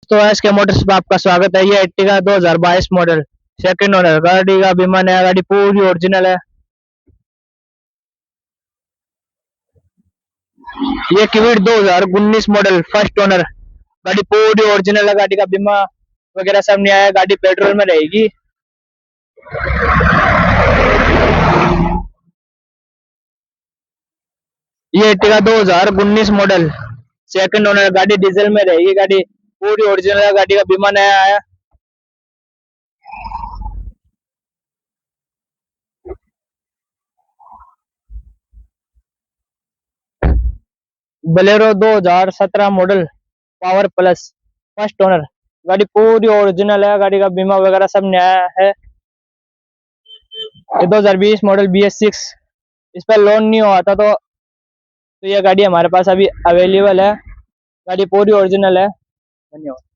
तो एस के मोटर्स पे आपका स्वागत है। ये एर्टिगा 2022 मॉडल सेकंड ओनर गाड़ी का बीमा नया, गाड़ी पूरी ओरिजिनल है। ये क्विड 2019 मॉडल फर्स्ट ओनर गाड़ी पूरी ओरिजिनल है। गाड़ी का बीमा वगैरह सब नया है। गाड़ी पेट्रोल में रहेगी। ये एर्टिगा 2019 मॉडल सेकंड ओनर गाड़ी डीजल में रहेगी। गाड़ी पूरी ओरिजिनल है। गाड़ी का बीमा नया है। Bolero 2017 model power plus first owner गाड़ी पूरी ओरिजिनल है। गाड़ी का बीमा वगैरह सब नया है। ये 2020 मॉडल BS6 इस पर लोन नहीं हुआ था तो ये गाड़ी हमारे पास अभी अवेलेबल है। गाड़ी पूरी ओरिजिनल है। धन्यवाद।